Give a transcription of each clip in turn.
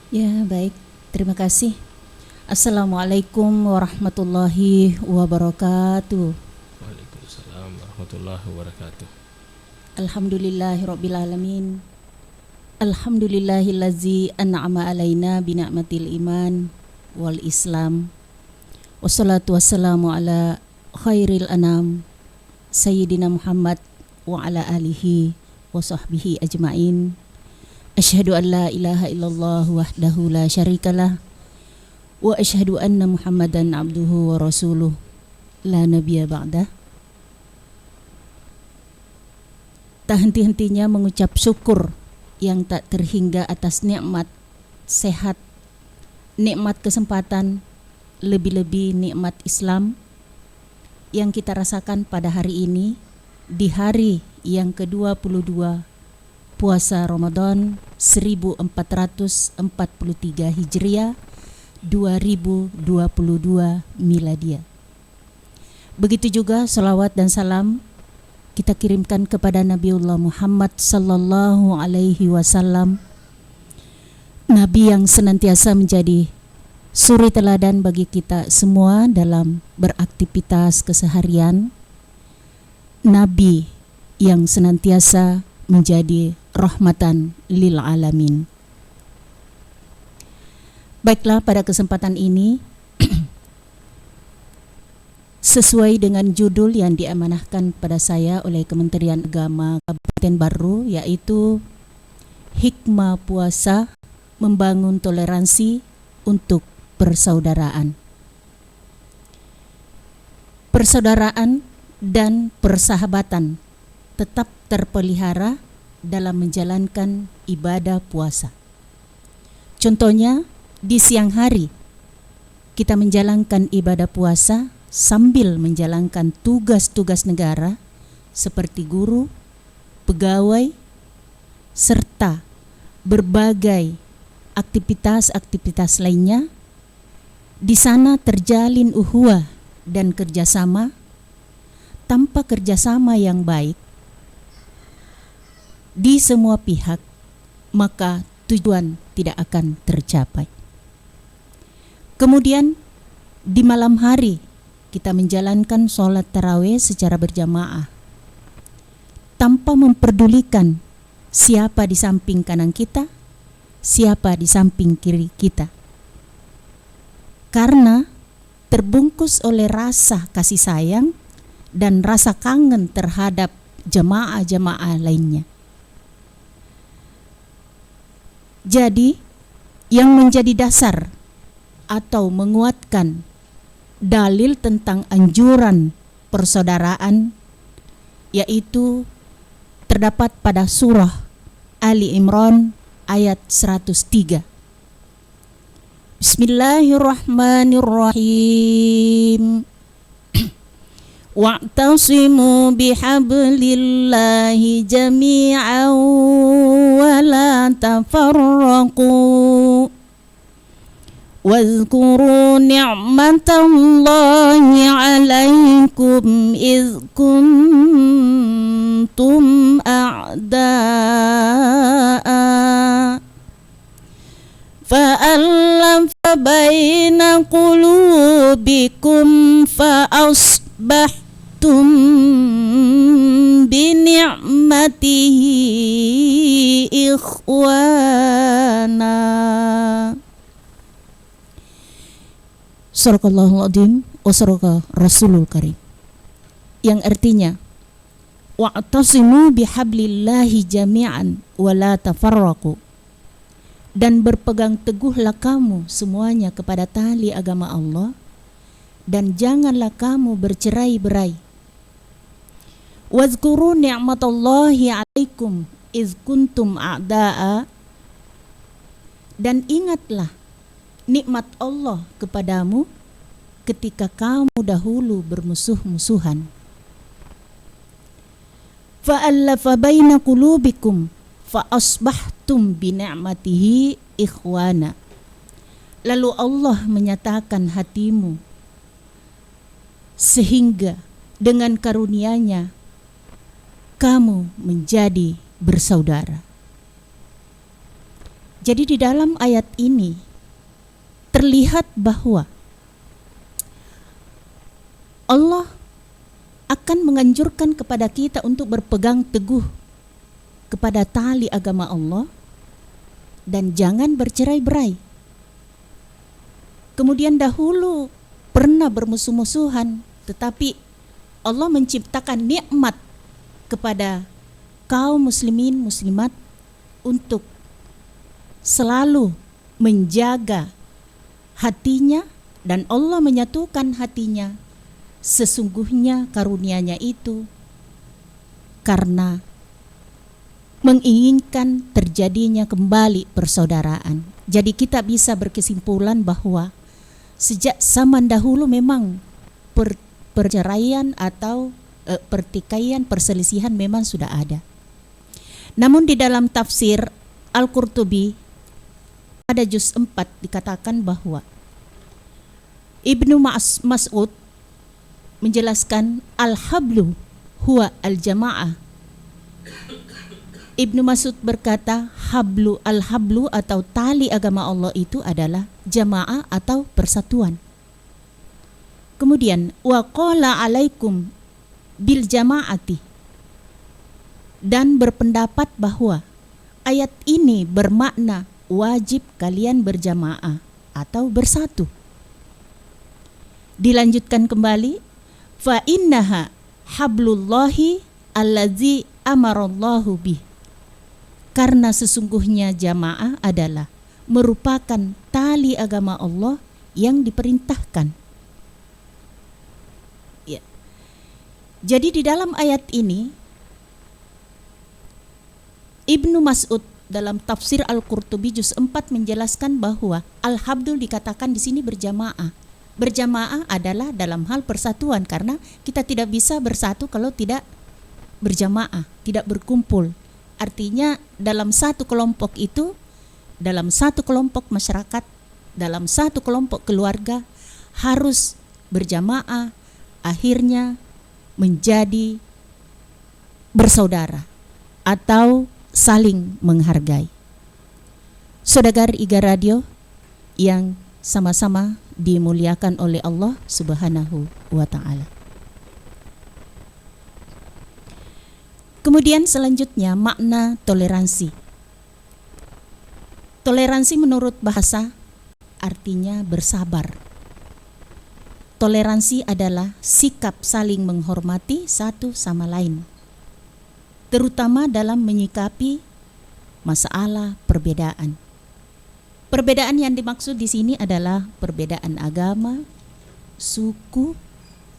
Ya, baik. Terima kasih. Assalamualaikum warahmatullahi wabarakatuh. Waalaikumsalam warahmatullahi wabarakatuh. Alhamdulillahirabbil alamin. Alhamdulillahillazi an'ama alaina bi ni'matil iman wal islam. Wassalatu wassalamu ala khairil anam sayyidina Muhammad wa ala alihi wa sahbihi ajmain. Asyhadu an la ilaha illallah wahdahu la syarikalah wa asyhadu anna Muhammadan abduhu wa rasuluh la nabiyya ba'dah. Tak henti-hentinya mengucap syukur yang tak terhingga atas nikmat sehat, nikmat kesempatan, lebih-lebih nikmat Islam yang kita rasakan pada hari ini, di hari yang ke-22 puasa Ramadan 1443 Hijriah 2022 Miladiyah. Begitu juga salawat dan salam kita kirimkan kepada Nabiullah Muhammad sallallahu alaihi wasallam, Nabi yang senantiasa menjadi suri teladan bagi kita semua dalam beraktivitas keseharian, Nabi yang senantiasa menjadi rahmatan lil alamin. Baiklah, pada kesempatan ini sesuai dengan judul yang diamanahkan pada saya oleh Kementerian Agama Kabupaten Baru, yaitu Hikmah Puasa Membangun Toleransi untuk Persaudaraan. Persaudaraan dan persahabatan tetap terpelihara dalam menjalankan ibadah puasa. Contohnya, di siang hari kita menjalankan ibadah puasa sambil menjalankan tugas-tugas negara seperti guru, pegawai, serta berbagai aktivitas-aktivitas lainnya. Di sana terjalin ukhuwah dan kerjasama. Tanpa kerjasama yang baik di semua pihak, maka tujuan tidak akan tercapai. Kemudian di malam hari kita menjalankan sholat tarawih secara berjamaah tanpa memperdulikan siapa di samping kanan kita, siapa di samping kiri kita, karena terbungkus oleh rasa kasih sayang dan rasa kangen terhadap jamaah-jamaah lainnya. Jadi, yang menjadi dasar atau menguatkan dalil tentang anjuran persaudaraan yaitu terdapat pada surah Ali Imran ayat 103. Bismillahirrahmanirrahim. Wa'tasimu bihablillahi jami'an wa la tafarraqu Wadhkuru ni'matallahi 'alaikum idh kuntum a'da'a fa'alafa baina qulubikum fa'asbahtum bini'matihi ikhwana. Sadaqallahul Azim wa sadaqa Rasulul Karim. Yang artinya, wa'tasimu bihablillahi jami'an wa la tafarraqu. Dan berpegang teguhlah kamu semuanya kepada tali agama Allah dan janganlah kamu bercerai-berai. Wazkuru ni'matallahi 'alaikum iz kuntum a'da'a. Dan ingatlah nikmat Allah kepadamu ketika kamu dahulu bermusuh-musuhan. Fa'allafa baina qulubikum fa asbahtum bi ni'matihi ikhwana. Lalu Allah menyatakan hatimu sehingga dengan karunia-Nya kamu menjadi bersaudara. Jadi di dalam ayat ini terlihat bahwa Allah akan menganjurkan kepada kita untuk berpegang teguh kepada tali agama Allah dan jangan bercerai-berai. Kemudian dahulu pernah bermusuh-musuhan, tetapi Allah menciptakan nikmat kepada kaum muslimin muslimat untuk selalu menjaga hatinya, dan Allah menyatukan hatinya. Sesungguhnya karunia-Nya itu karena menginginkan terjadinya kembali persaudaraan. Jadi kita bisa berkesimpulan bahwa sejak zaman dahulu memang perceraian atau pertikaian, perselisihan memang sudah ada. Namun di dalam tafsir Al-Qurtubi pada juz 4 dikatakan bahwa Ibnu Mas'ud menjelaskan al-hablu huwa al-jama'ah. Ibnu Mas'ud berkata al-hablu atau tali agama Allah itu adalah jamaah atau persatuan. Kemudian wa qala alaikum bil jama'ati, dan berpendapat bahwa ayat ini bermakna wajib kalian berjamaah atau bersatu. Dilanjutkan kembali, fa innaha hablullahi allazi amarallahu bih, karena sesungguhnya jamaah adalah merupakan tali agama Allah yang diperintahkan. Ya. Jadi di dalam ayat ini Ibnu Mas'ud dalam tafsir Al-Qurtubi juz 4 menjelaskan bahwa al-habdul dikatakan di sini berjamaah. Berjamaah adalah dalam hal persatuan, karena kita tidak bisa bersatu kalau tidak berjamaah, tidak berkumpul. Artinya dalam satu kelompok itu, dalam satu kelompok masyarakat, dalam satu kelompok keluarga harus berjamaah, akhirnya menjadi bersaudara atau saling menghargai. Saudagar Iga Radio yang sama-sama dimuliakan oleh Allah Subhanahu wa ta'ala. Kemudian selanjutnya makna toleransi. Toleransi menurut bahasa artinya bersabar. Toleransi adalah sikap saling menghormati satu sama lain, terutama dalam menyikapi masalah perbedaan. Perbedaan yang dimaksud di sini adalah perbedaan agama, suku,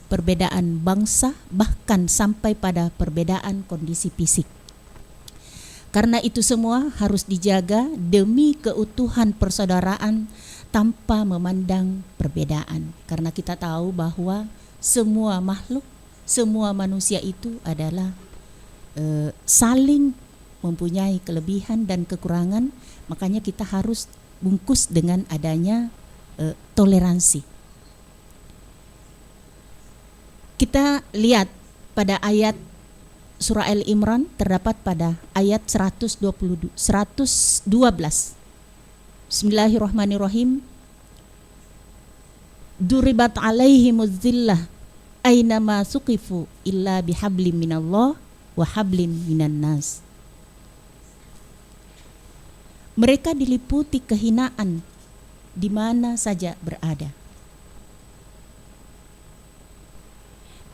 perbedaan bangsa, bahkan sampai pada perbedaan kondisi fisik. Karena itu semua harus dijaga demi keutuhan persaudaraan tanpa memandang perbedaan. Karena kita tahu bahwa semua makhluk, semua manusia itu adalah saling mempunyai kelebihan dan kekurangan. Makanya kita harus bungkus dengan adanya toleransi. Kita lihat pada ayat surah Al-Imran, terdapat pada ayat 112. Bismillahirrahmanirrahim. Duribat alaihimuz zillah aynama suqifu illa bihablim minallah wa hablim minan nas. Mereka diliputi kehinaan di mana saja berada,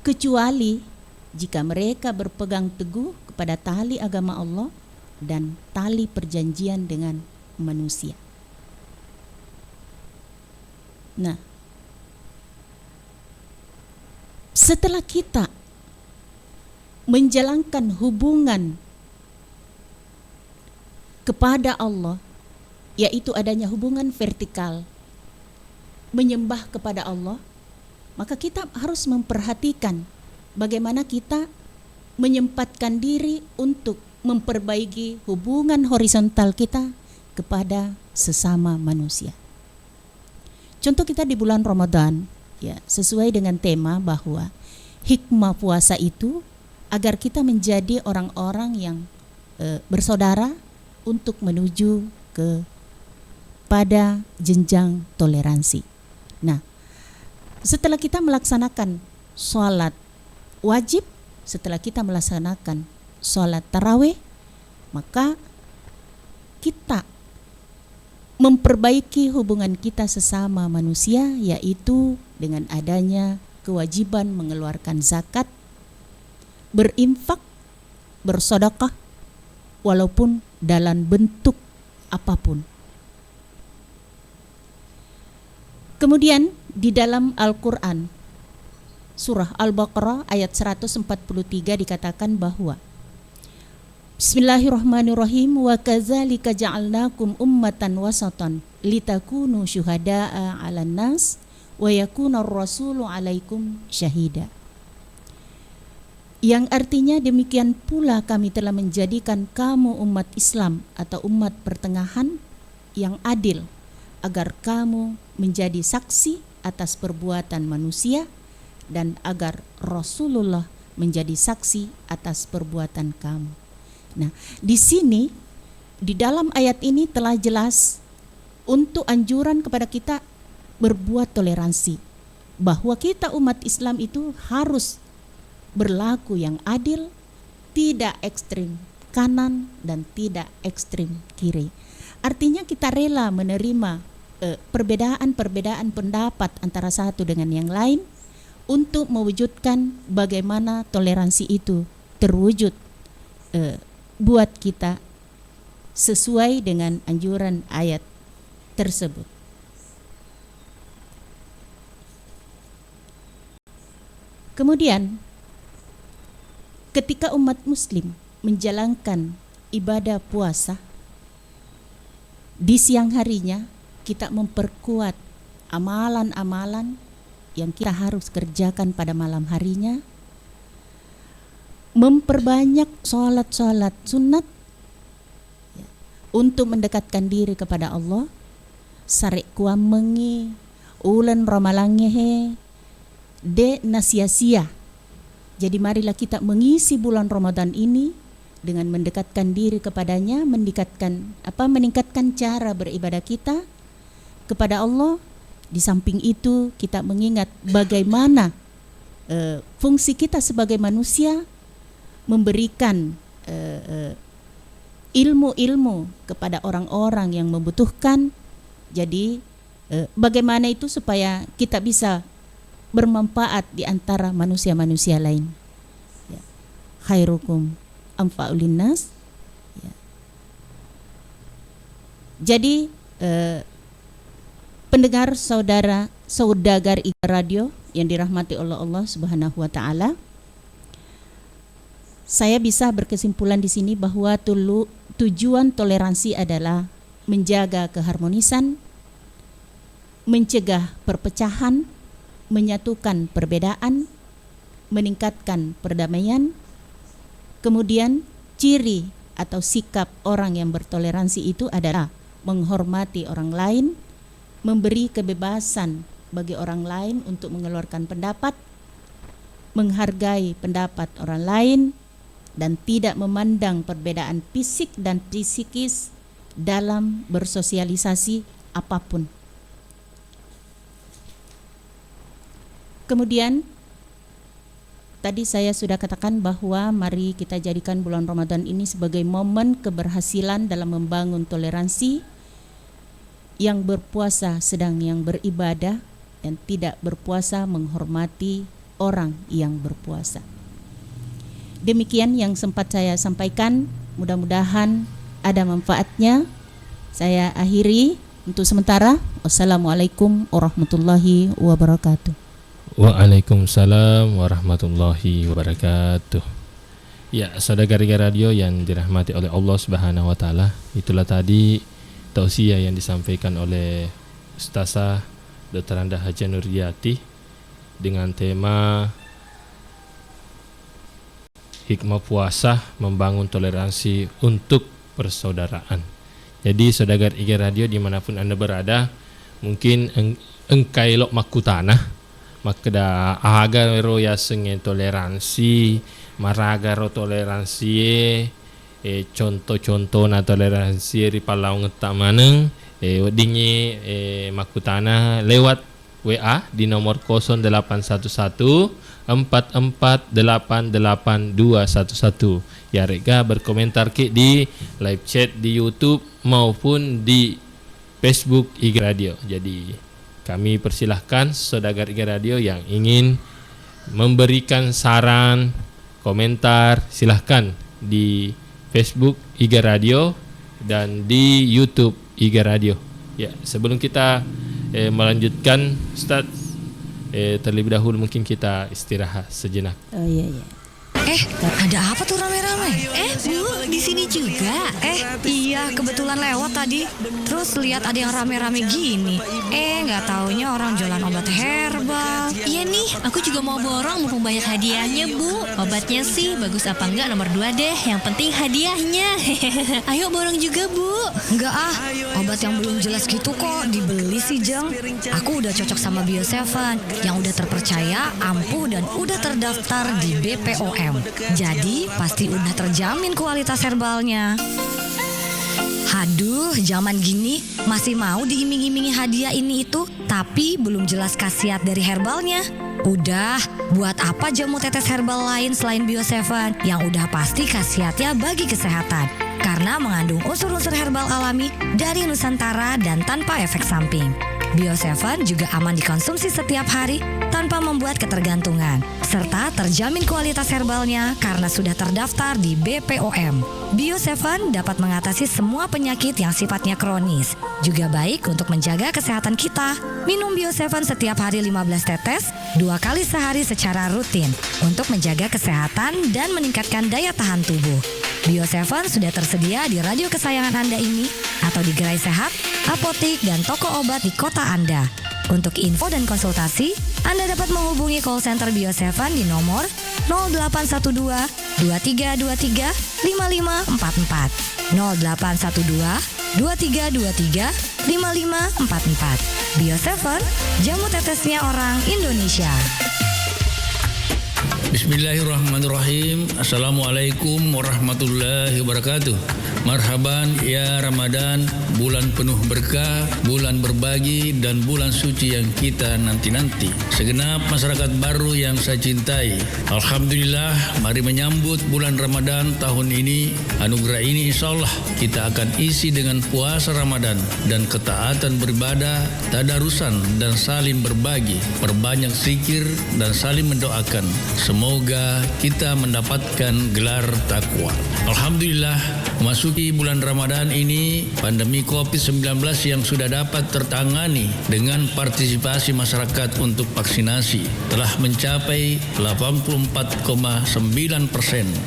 kecuali jika mereka berpegang teguh kepada tali agama Allah dan tali perjanjian dengan manusia. Nah, setelah kita menjalankan hubungan kepada Allah, yaitu adanya hubungan vertikal, menyembah kepada Allah, maka kita harus memperhatikan bagaimana kita menyempatkan diri untuk memperbaiki hubungan horizontal kita kepada sesama manusia. Contoh kita di bulan Ramadan, ya, sesuai dengan tema bahwa hikmah puasa itu agar kita menjadi orang-orang yang bersaudara untuk menuju ke kepada jenjang toleransi. Nah, setelah kita melaksanakan sholat wajib, setelah kita melaksanakan sholat tarawih, maka kita memperbaiki hubungan kita sesama manusia, yaitu dengan adanya kewajiban mengeluarkan zakat, berinfak, bersedekah, walaupun dalam bentuk apapun. Kemudian di dalam Al-Quran surah Al-Baqarah ayat 143 dikatakan bahwa Bismillahirrahmanirrahim, wa kadzalika ja'alnakum ummatan wasatan litakunu syuhada'a 'alan nas wa yakuna ar-rasulu 'alaikum syahida. Yang artinya demikian pula kami telah menjadikan kamu umat Islam atau umat pertengahan yang adil, agar kamu menjadi saksi atas perbuatan manusia dan agar Rasulullah menjadi saksi atas perbuatan kamu. Nah, di sini di dalam ayat ini telah jelas untuk anjuran kepada kita berbuat toleransi, bahwa kita umat Islam itu harus berlaku yang adil, tidak ekstrim kanan dan tidak ekstrim kiri. Artinya kita rela menerima perbedaan-perbedaan pendapat antara satu dengan yang lain untuk mewujudkan bagaimana toleransi itu terwujud buat kita sesuai dengan anjuran ayat tersebut. Kemudian ketika umat muslim menjalankan ibadah puasa, di siang harinya kita memperkuat amalan-amalan yang kita harus kerjakan pada malam harinya, memperbanyak sholat-sholat sunat untuk mendekatkan diri kepada Allah. Sarik kuamengi ulan ramalangehe de nasia-sia. Jadi marilah kita mengisi bulan Ramadan ini dengan mendekatkan diri kepadanya, meningkatkan cara beribadah kita kepada Allah. Di samping itu kita mengingat bagaimana fungsi kita sebagai manusia memberikan ilmu-ilmu kepada orang-orang yang membutuhkan. Jadi bagaimana itu supaya kita bisa bermanfaat di antara manusia-manusia lain. Ya. Khairukum anfa'ul linnas. Ya. Jadi pendengar saudagar radio yang dirahmati oleh Allah Subhanahu wa taala, saya bisa berkesimpulan di sini bahwa tujuan toleransi adalah menjaga keharmonisan, mencegah perpecahan, menyatukan perbedaan, meningkatkan perdamaian. Kemudian ciri atau sikap orang yang bertoleransi itu adalah menghormati orang lain, memberi kebebasan bagi orang lain untuk mengeluarkan pendapat, menghargai pendapat orang lain, dan tidak memandang perbedaan fisik dan psikis dalam bersosialisasi apapun. Kemudian tadi saya sudah katakan bahwa mari kita jadikan bulan Ramadan ini sebagai momen keberhasilan dalam membangun toleransi. Yang berpuasa sedang yang beribadah, dan tidak berpuasa menghormati orang yang berpuasa. Demikian yang sempat saya sampaikan, mudah-mudahan ada manfaatnya. Saya akhiri untuk sementara. Wassalamualaikum warahmatullahi wabarakatuh. Waalaikumsalam warahmatullahi wabarakatuh. Ya, saudara radio yang dirahmati oleh Allah Subhanahu wa taala, itulah tadi tausiah yang disampaikan oleh Ustazah Dr. Anda Haja Nuriyati dengan tema hikmah puasa membangun toleransi untuk persaudaraan. Jadi saudara radio dimanapun Anda berada, mungkin engkai lok makutanah makda aga ro ya sengen toleransi, maraga ro toleransi contoh-contoh na toleransi ri palau ngetak maneng weddingi Makutana lewat WA di nomor 0811 44888211. Ya rega berkomentar ke di live chat di YouTube maupun di Facebook IG Radio. Jadi kami persilahkan saudagar IG Radio yang ingin memberikan saran, komentar, silahkan di Facebook IG Radio dan di YouTube IG Radio. Ya, sebelum kita melanjutkan, Ustaz, terlebih dahulu mungkin kita istirahat sejenak. Oh iya. Ada apa tuh rame-rame? Bu, di sini juga. Iya, kebetulan lewat tadi. Terus lihat ada yang rame-rame gini. Nggak taunya orang jualan obat herbal. Iya nih, aku juga mau borong mumpung banyak hadiahnya, Bu. Obatnya sih bagus apa enggak nomor 2 deh. Yang penting hadiahnya. Ayo borong juga, Bu. Enggak obat yang belum jelas gitu kok dibeli sih, Jeng. Aku udah cocok sama Bio7 yang udah terpercaya, ampuh dan udah terdaftar di BPOM. Jadi pasti udah terjamin kualitas herbalnya. Haduh, zaman gini masih mau diiming-imingi hadiah ini itu, tapi belum jelas khasiat dari herbalnya. Udah, buat apa jamu tetes herbal lain selain Bio7 yang udah pasti khasiatnya bagi kesehatan? Karena mengandung unsur-unsur herbal alami dari Nusantara dan tanpa efek samping. Bio7 juga aman dikonsumsi setiap hari tanpa membuat ketergantungan, serta terjamin kualitas herbalnya karena sudah terdaftar di BPOM. Bio7 dapat mengatasi semua penyakit yang sifatnya kronis, juga baik untuk menjaga kesehatan kita. Minum Bio7 setiap hari 15 tetes, 2 kali sehari secara rutin untuk menjaga kesehatan dan meningkatkan daya tahan tubuh. Bio7 sudah tersedia di radio kesayangan Anda ini atau di gerai sehat, apotik, dan toko obat di kota Anda. Untuk info dan konsultasi, Anda dapat menghubungi call center Bio7 di nomor 0812 2323 5544 0812 2323 5544. Bio7, jamu tetesnya orang Indonesia. Bismillahirrahmanirrahim. Assalamualaikum warahmatullahi wabarakatuh. Marhaban ya Ramadan, bulan penuh berkah, bulan berbagi dan bulan suci yang kita nanti-nanti. Segenap masyarakat baru yang saya cintai, alhamdulillah, mari menyambut bulan Ramadan tahun ini. Anugerah ini insyaallah kita akan isi dengan puasa Ramadan dan ketaatan beribadah, tadarusan dan saling berbagi, perbanyak zikir dan saling mendoakan. Semoga kita mendapatkan gelar takwa. Alhamdulillah, memasuki bulan Ramadan ini, pandemi COVID-19 yang sudah dapat tertangani dengan partisipasi masyarakat untuk vaksinasi telah mencapai 84,9%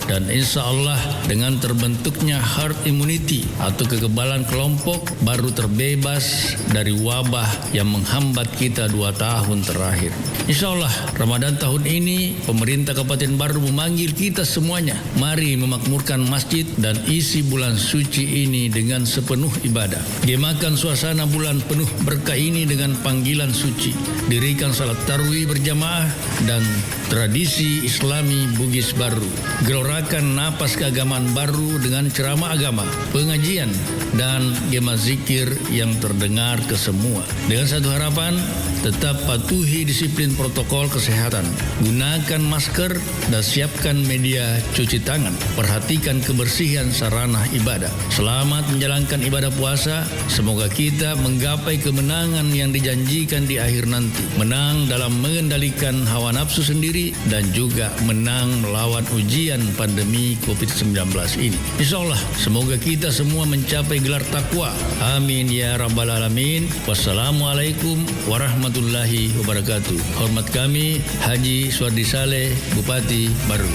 dan insya Allah dengan terbentuknya herd immunity atau kekebalan kelompok baru terbebas dari wabah yang menghambat kita 2 tahun terakhir. Insya Allah Ramadan tahun ini pemerintah Kabupaten Baru memanggil kita semuanya, mari memakmurkan masjid dan isi bulan suci ini dengan sepenuh ibadah. Gemakan suasana bulan penuh berkah ini dengan panggilan suci. Dirikan salat tarawih berjamaah dan tradisi Islami Bugis Baru. Gelorakan napas keagamaan baru dengan ceramah agama, pengajian dan gema zikir yang terdengar ke semua. Dengan satu harapan, tetap patuhi disiplin protokol kesehatan. Gunakan masker dan siapkan media cuci tangan. Perhatikan kebersihan sarana ibadah. Selamat menjalankan ibadah puasa. Semoga kita menggapai kemenangan yang dijanjikan di akhir nanti. Menang dalam mengendalikan hawa nafsu sendiri dan juga menang melawan ujian pandemi COVID-19 ini. InsyaAllah semoga kita semua mencapai gelar takwa. Amin ya rabbal alamin. Wassalamualaikum warahmatullahi wabarakatuh. Hormat kami Haji Suwardi Saleh, Bupati Baru.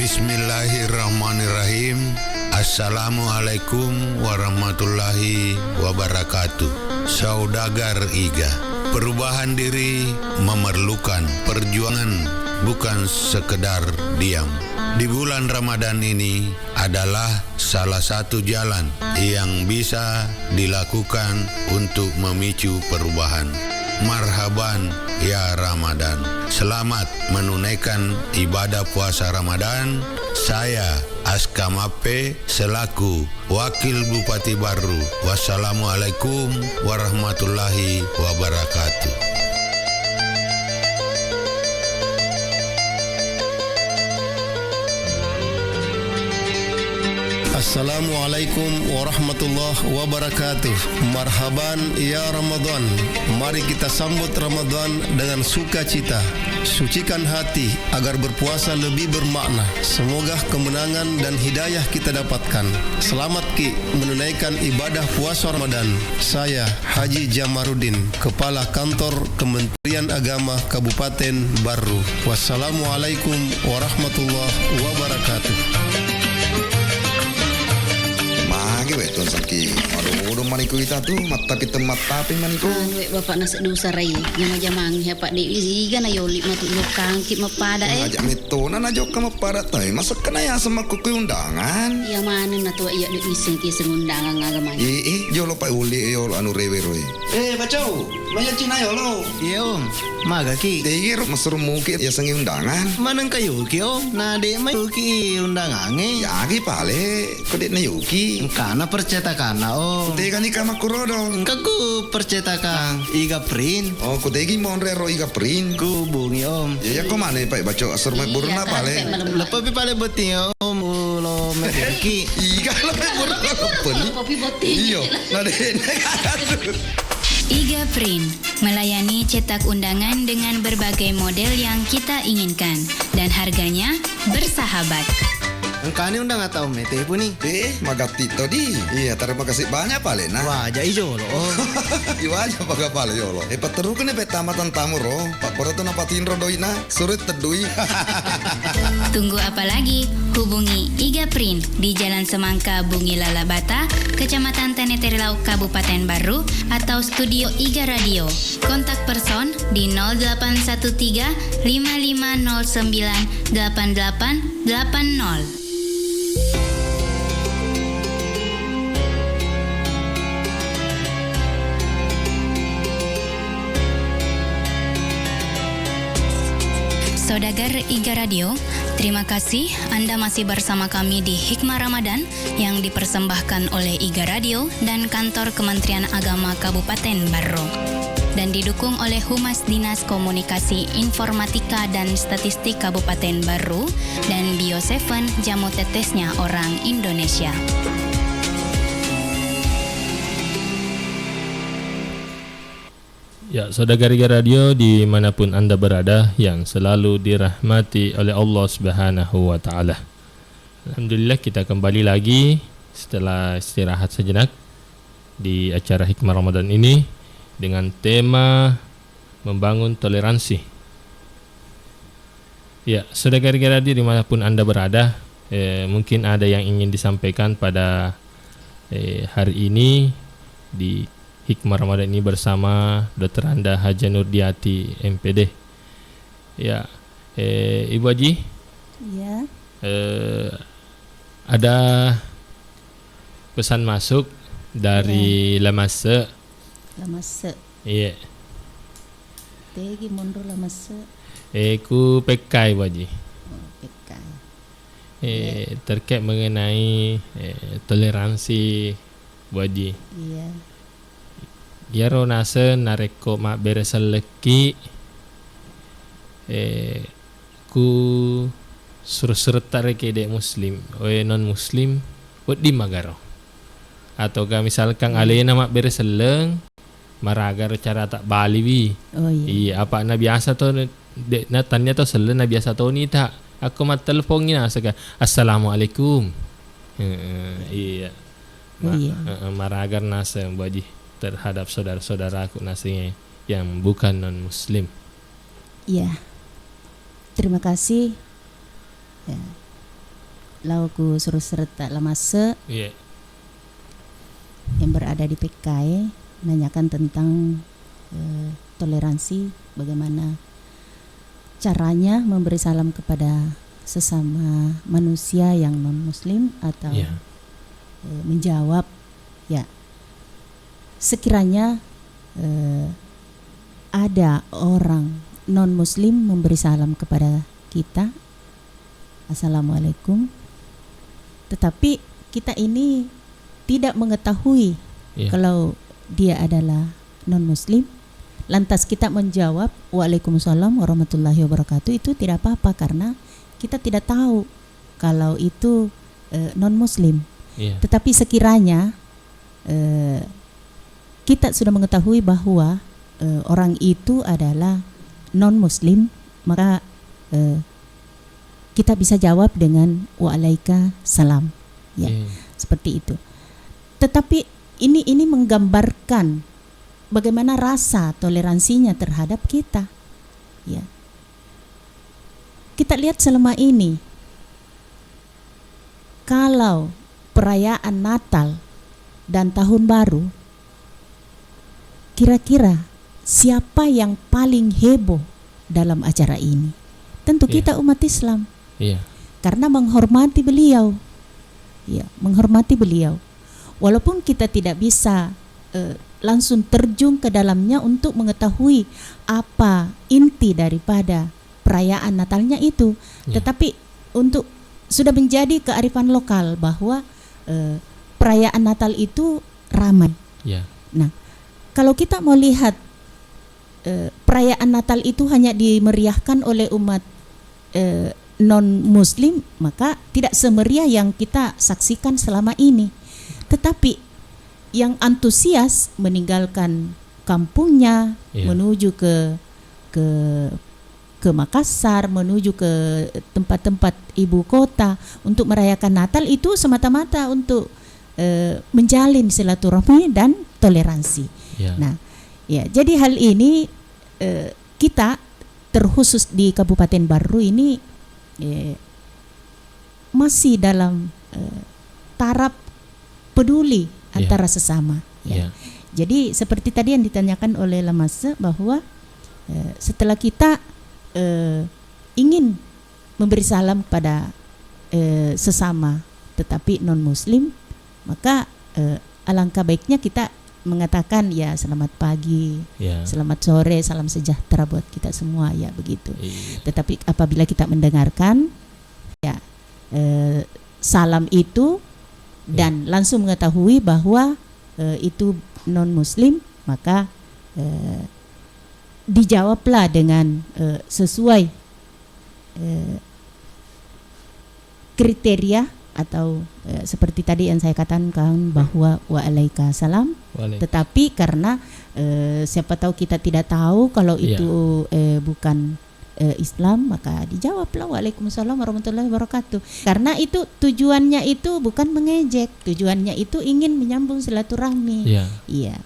Bismillahirrahmanirrahim. Assalamualaikum warahmatullahi wabarakatuh. Saudagar Iga, perubahan diri memerlukan perjuangan, bukan sekedar diam. Di bulan Ramadan ini adalah salah satu jalan yang bisa dilakukan untuk memicu perubahan. marhaban ya Ramadan. Selamat menunaikan ibadah puasa Ramadan. Saya Aska Mape selaku Wakil Bupati Baru. Wassalamualaikum warahmatullahi wabarakatuh. Assalamualaikum warahmatullahi wabarakatuh. Marhaban ya Ramadan. Mari kita sambut Ramadan dengan sukacita. Sucikan hati agar berpuasa lebih bermakna. Semoga kemenangan dan hidayah kita dapatkan. Selamat Ki menunaikan ibadah puasa Ramadan. Saya Haji Jamarudin, Kepala Kantor Kementerian Agama Kabupaten Baru. Wassalamualaikum warahmatullahi wabarakatuh. Magi betul saki. Aduh, maniku kita tuh mata kita mata tapi maniku. Wek bapak nasi dosa rai. Jama-jamang ya Pak Dek Iga na yoli matu lokang kip mapada Ajak metona na jok ka mapada tay. Masa kena ya sama kuku undangan. Ya mana na tuwa iya dek iseng ki undangan ngagaman. Jolo pa uli yo anu rewe roy. Bacau. Maya Cina yo lo. Iya om. Maga ki. Tegir masur muki ya sengi undangan. Manang kayu ki om. Nah dek may ki undangan Ya ki pale. Kodek na yuki. Kana percetakan na om. Tega ni kama kurodo. Kaku percetakan iga print. Oh, kodegi monre ro iga print. Ku bungi om. Ya ko mane pa bacau asur may burna pale. Lepas pi pale beti om. Ulo mereki. Iga lepe burna lepen. Kopi boti. Iyo. Na dek. Iga Print melayani cetak undangan dengan berbagai model yang kita inginkan dan harganya bersahabat. Engkau udah nggak tahu mete pun nih. Magati tadi. Iya, terima kasih banyak pale nah. Wah, jadi jolo. Iwanya paga pale jolo. Pateru kan tamatan tamu ro. Pak pora tuh napatin ro doina. Surit tedui. Tunggu apa lagi? Hubungi Iga Print di Jalan Semangka Bungi Lalabata, Kecamatan Teneterilau, Kabupaten Baru, atau Studio Iga Radio. Kontak person di 0813 5509 8880. Saudagar Iga Radio, terima kasih Anda masih bersama kami di Hikmah Ramadan yang dipersembahkan oleh Iga Radio dan Kantor Kementerian Agama Kabupaten Baru dan didukung oleh Humas Dinas Komunikasi Informatika dan Statistik Kabupaten Baru dan Bio7 Jamu Tetesnya Orang Indonesia. Ya, Saudagar Iga Radio dimanapun Anda berada yang selalu dirahmati oleh Allah Subhanahu wa Ta'ala. Alhamdulillah kita kembali lagi setelah istirahat sejenak di acara Hikmah Ramadan ini dengan tema membangun toleransi. Ya, Saudagar Iga Radio dimanapun Anda berada, mungkin ada yang ingin disampaikan pada hari ini di Hikmah Ramadan ini bersama Dr. Anda Haja Nurdiati MPD. Ya, Ibu Haji. Ya. Ada pesan masuk dari Lamase. Lamase. Iya. Tegi mundur Lamase. Ku pekai Ibu Haji. Oh, pekai. Terkait mengenai toleransi Bu Haji. Iya. Yaro nase nareko mak beresal leki ku suruh tarik dek muslim non muslim buat di magaro atau ga misalkan alena mak bereseleng maragar cara tak bali wi. Oh iya. Apa na biasa to dek natanya to selen na biasa to ni tak aku mat teleponnya sega assalamualaikum. Iya. Maragar nase buaji terhadap saudara-saudaraku nasinya yang bukan non-muslim. Iya. Terima kasih. Ya. Lauku suruh serta Lamase. Iya. Yang berada di PKI menanyakan tentang toleransi, bagaimana caranya memberi salam kepada sesama manusia yang non-muslim atau menjawab ya sekiranya ada orang non-muslim memberi salam kepada kita, Assalamualaikum, tetapi kita ini tidak mengetahui kalau dia adalah non-muslim, lantas kita menjawab Waalaikumsalam warahmatullahi wabarakatuh, itu tidak apa-apa karena kita tidak tahu kalau itu non-muslim. Tetapi sekiranya kita sudah mengetahui bahwa orang itu adalah non-muslim, maka kita bisa jawab dengan Waalaikumsalam, ya, seperti itu. Tetapi ini menggambarkan bagaimana rasa toleransinya terhadap kita, ya. Kita lihat selama ini, kalau perayaan Natal dan Tahun Baru, kira-kira siapa yang paling heboh dalam acara ini? Tentu kita umat Islam. Karena menghormati beliau. Ya, menghormati beliau. Walaupun kita tidak bisa langsung terjun ke dalamnya untuk mengetahui apa inti daripada perayaan Natalnya itu, tetapi untuk sudah menjadi kearifan lokal bahwa perayaan Natal itu ramai. Nah, kalau kita mau lihat perayaan Natal itu hanya dimeriahkan oleh umat non-muslim, maka tidak semeriah yang kita saksikan selama ini. Tetapi yang antusias meninggalkan kampungnya, menuju ke Makassar, menuju ke tempat-tempat ibu kota untuk merayakan Natal, itu semata-mata untuk menjalin silaturahmi dan toleransi. Nah, ya, jadi hal ini kita terkhusus di Kabupaten Barru ini masih dalam taraf peduli antara sesama. Jadi seperti tadi yang ditanyakan oleh Lamase bahwa setelah kita ingin memberi salam pada sesama tetapi non-muslim, maka alangkah baiknya kita mengatakan ya selamat pagi, selamat sore, salam sejahtera buat kita semua, ya begitu. Tetapi apabila kita mendengarkan ya salam itu dan langsung mengetahui bahwa itu non-muslim, maka dijawablah dengan sesuai kriteria atau seperti tadi yang saya katakan bahwa Waalaikumsalam. Tetapi karena siapa tahu kita tidak tahu kalau itu bukan Islam, maka dijawablah Waalaikumsalam warahmatullahi wabarakatuh. Karena itu tujuannya itu bukan mengejek, tujuannya itu ingin menyambung silaturahmi. Iya,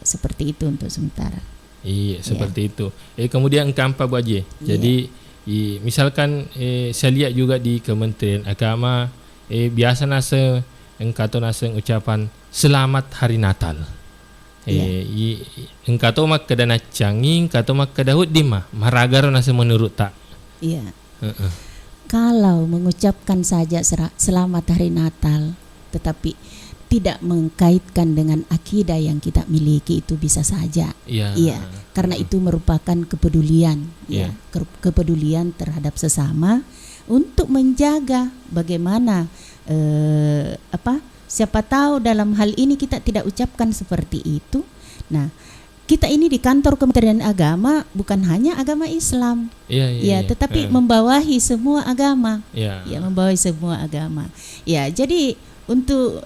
seperti itu untuk sementara. Iya, seperti itu. Kemudian kampa Bu Haji. Jadi misalkan saya lihat juga di Kementerian Agama biasa nase engkau nase ucapan selamat hari Natal. Engkau mak kedana cangging, engkau mak kedahut dimah maragar nase menurut tak. Iya. Kalau mengucapkan saja selamat hari Natal, tetapi tidak mengkaitkan dengan akidah yang kita miliki, itu bisa saja. Iya. Karena itu merupakan kepedulian, kepedulian terhadap sesama untuk menjaga bagaimana siapa tahu dalam hal ini kita tidak ucapkan seperti itu. Nah, kita ini di kantor Kementerian Agama bukan hanya agama Islam, tetapi membawahi semua agama, membawahi semua agama. Ya, jadi untuk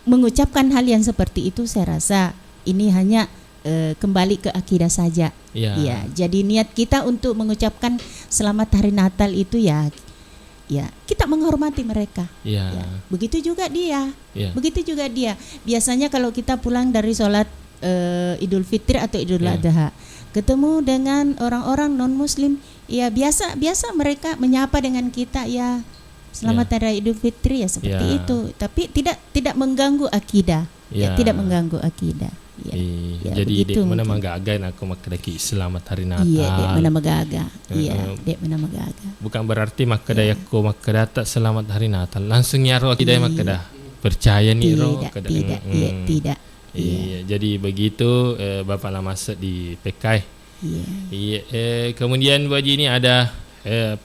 mengucapkan hal yang seperti itu, saya rasa ini hanya kembali ke akidah saja. Ya, jadi niat kita untuk mengucapkan selamat hari Natal itu ya kita menghormati mereka. Begitu juga dia. Begitu juga dia. Biasanya kalau kita pulang dari sholat Idul Fitri atau Idul Adha, ketemu dengan orang-orang non-muslim, ya biasa mereka menyapa dengan kita, ya selamat hari Idul Fitri, ya seperti itu. Tapi tidak mengganggu akidah. Tidak mengganggu akidah. Jadi dek mana magaga aku makadaki selamat hari Natal. Dek mana magaga. Dek mana magaga. Bukan berarti makada aku makada tak selamat hari Natal. Langsung nyaro akidah makada. Percaya ni ro kada. Tidak. Iya, jadi begitu Bapak lah masuk di PK. Iya. Kemudian Bu Haji ini ada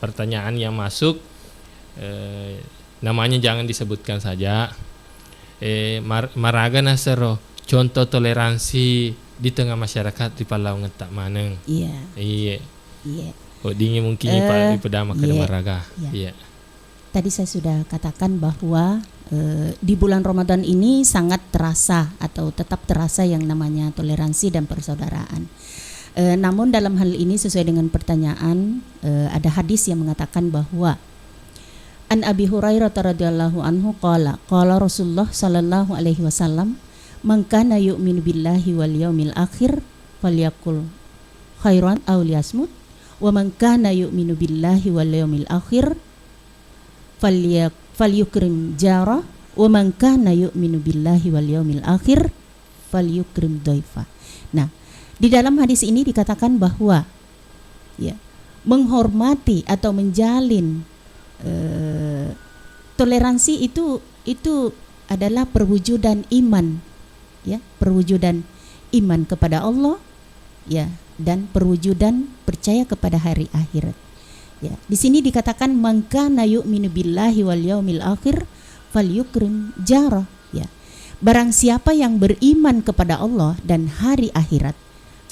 pertanyaan yang masuk. Namanya jangan disebutkan saja. Maraga nasero contoh toleransi di tengah masyarakat di Palau ngetak maneng. Iya. Oh, dingin mungkin Pak Pedama ke Maraga. Iya. Tadi saya sudah katakan bahwa di bulan Ramadan ini sangat terasa atau tetap terasa yang namanya toleransi dan persaudaraan. Namun dalam hal ini sesuai dengan pertanyaan, ada hadis yang mengatakan bahwa An Abi Hurairah radhiyallahu anhu qala Rasulullah sallallahu alaihi wasallam man kana yu'minu billahi wal yaumil akhir falyakul khairan aw liyasmut wa man kana yu'minu billahi wal yaumil akhir falyukrim jarah wa man kana yu'minu billahi wal yaumil akhir falyukrim dhaifa. Nah, di dalam hadis ini dikatakan bahwa menghormati atau menjalin toleransi itu adalah perwujudan iman, perwujudan iman kepada Allah, dan perwujudan percaya kepada hari akhirat. Di sini dikatakan man kana yu'minu billahi wal yaumil akhir falyukrim jarah. Barang siapa yang beriman kepada Allah dan hari akhirat,